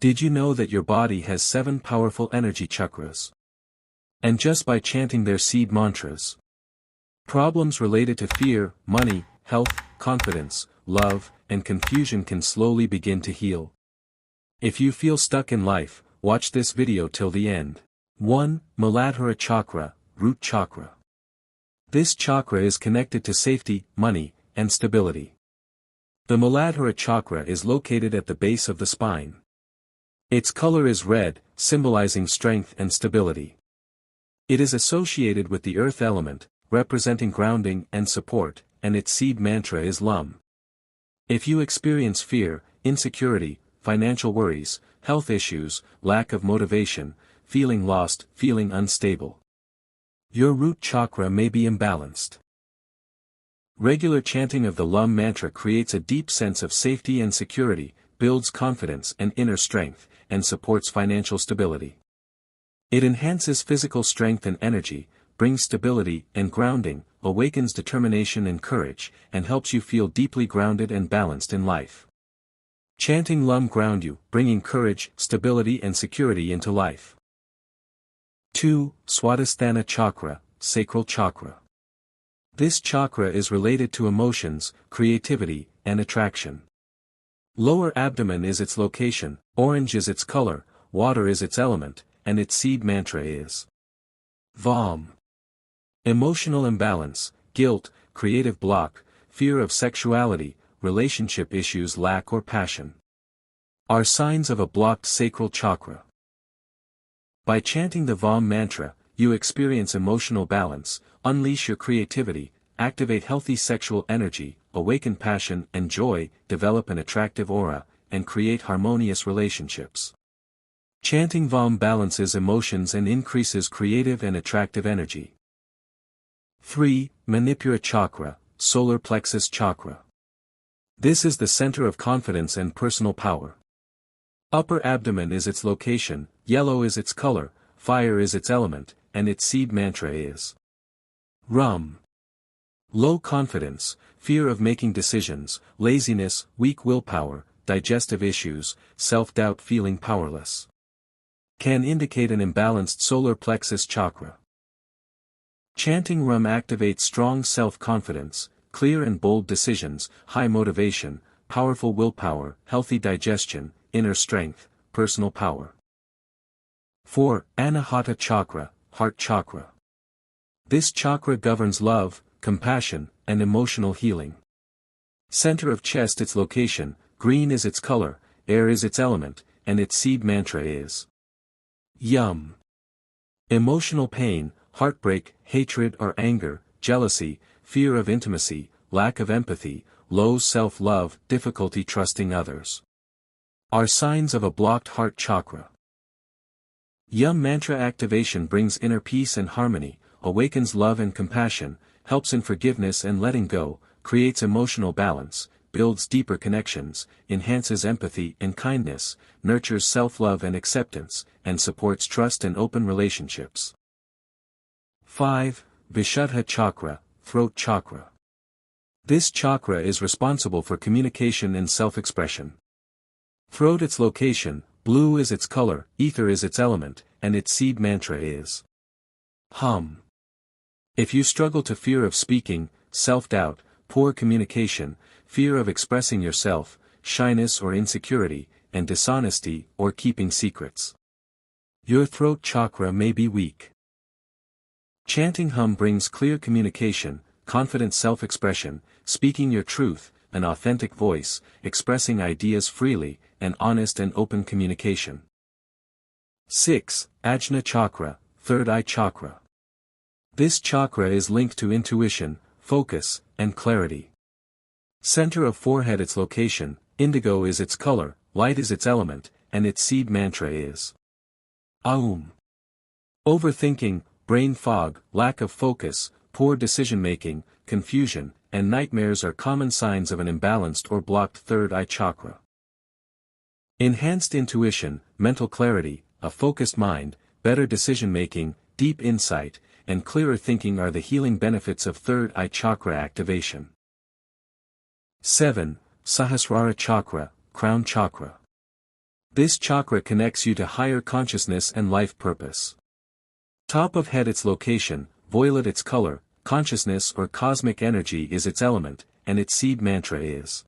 Did you know that your body has 7 powerful energy chakras? And just by chanting their seed mantras, problems related to fear, money, health, confidence, love, and confusion can slowly begin to heal. If you feel stuck in life, watch this video till the end. 1. Muladhara Chakra, Root Chakra. This chakra is connected to safety, money, and stability. The Muladhara Chakra is located at the base of the spine. Its color is red, symbolizing strength and stability. It is associated with the earth element, representing grounding and support, and its seed mantra is Lum. If you experience fear, insecurity, financial worries, health issues, lack of motivation, feeling lost, feeling unstable, your root chakra may be imbalanced. Regular chanting of the Lum mantra creates a deep sense of safety and security, builds confidence and inner strength, and supports financial stability. It enhances physical strength and energy, brings stability and grounding, awakens determination and courage, and helps you feel deeply grounded and balanced in life. Chanting Lum ground you, bringing courage, stability and security into life. 2. Swadhisthana Chakra, Sacral Chakra. This chakra is related to emotions, creativity, and attraction. Lower abdomen is its location, orange is its color, water is its element, and its seed mantra is Vam. Emotional imbalance, guilt, creative block, fear of sexuality, relationship issues, lack or passion are signs of a blocked sacral chakra. By chanting the Vam mantra, you experience emotional balance, unleash your creativity, activate healthy sexual energy, awaken passion and joy, develop an attractive aura, and create harmonious relationships. Chanting Vam balances emotions and increases creative and attractive energy. 3. Manipura Chakra, Solar Plexus Chakra. This is the center of confidence and personal power. Upper abdomen is its location, yellow is its color, fire is its element, and its seed mantra is Rum. Low confidence, fear of making decisions, laziness, weak willpower, digestive issues, self-doubt, feeling powerless can indicate an imbalanced solar plexus chakra. Chanting Rum activates strong self-confidence, clear and bold decisions, high motivation, powerful willpower, healthy digestion, inner strength, personal power. 4. Anahata Chakra, Heart Chakra. This chakra governs love, compassion, and emotional healing. Center of chest its location, green is its color, air is its element, and its seed mantra is Yum. Emotional pain, heartbreak, hatred or anger, jealousy, fear of intimacy, lack of empathy, low self-love, difficulty trusting others are signs of a blocked heart chakra. Yum mantra activation brings inner peace and harmony, awakens love and compassion, helps in forgiveness and letting go, creates emotional balance, builds deeper connections, enhances empathy and kindness, nurtures self-love and acceptance, and supports trust and open relationships. 5. Vishuddha Chakra, Throat Chakra. This chakra is responsible for communication and self-expression. Throat its location, blue is its color, ether is its element, and its seed mantra is Hum. If you struggle to fear of speaking, self-doubt, poor communication, fear of expressing yourself, shyness or insecurity, and dishonesty or keeping secrets, your throat chakra may be weak. Chanting Hum brings clear communication, confident self-expression, speaking your truth, an authentic voice, expressing ideas freely, and honest and open communication. 6. Ajna Chakra, Third Eye Chakra. This chakra is linked to intuition, focus, and clarity. Center of forehead its location, indigo is its color, light is its element, and its seed mantra is Aum. Overthinking, brain fog, lack of focus, poor decision-making, confusion, and nightmares are common signs of an imbalanced or blocked third eye chakra. Enhanced intuition, mental clarity, a focused mind, better decision-making, deep insight, and clearer thinking are the healing benefits of third eye chakra activation. 7. Sahasrara Chakra, Crown Chakra. This chakra connects you to higher consciousness and life purpose. Top of head its location, violet its color, consciousness or cosmic energy is its element, and its seed mantra is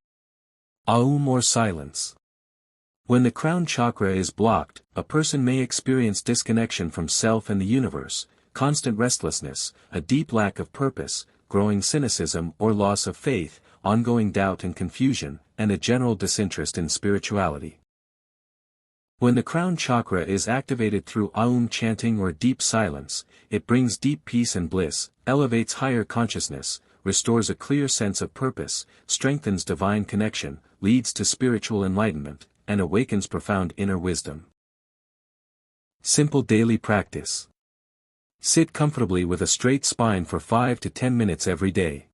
Aum or silence. When the crown chakra is blocked, a person may experience disconnection from self and the universe, constant restlessness, a deep lack of purpose, growing cynicism or loss of faith, ongoing doubt and confusion, and a general disinterest in spirituality. When the crown chakra is activated through Aum chanting or deep silence, it brings deep peace and bliss, elevates higher consciousness, restores a clear sense of purpose, strengthens divine connection, leads to spiritual enlightenment, and awakens profound inner wisdom. Simple daily practice. Sit comfortably with a straight spine for 5 to 10 minutes every day.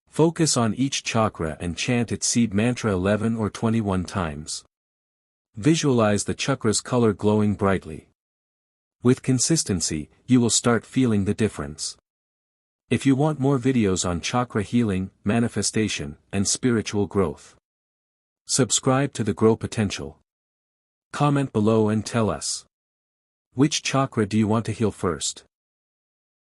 Focus on each chakra and chant its seed mantra 11 or 21 times. Visualize the chakra's color glowing brightly. With consistency, you will start feeling the difference. If you want more videos on chakra healing, manifestation, and spiritual growth, subscribe to the Grow Potential. Comment below and tell us, which chakra do you want to heal first?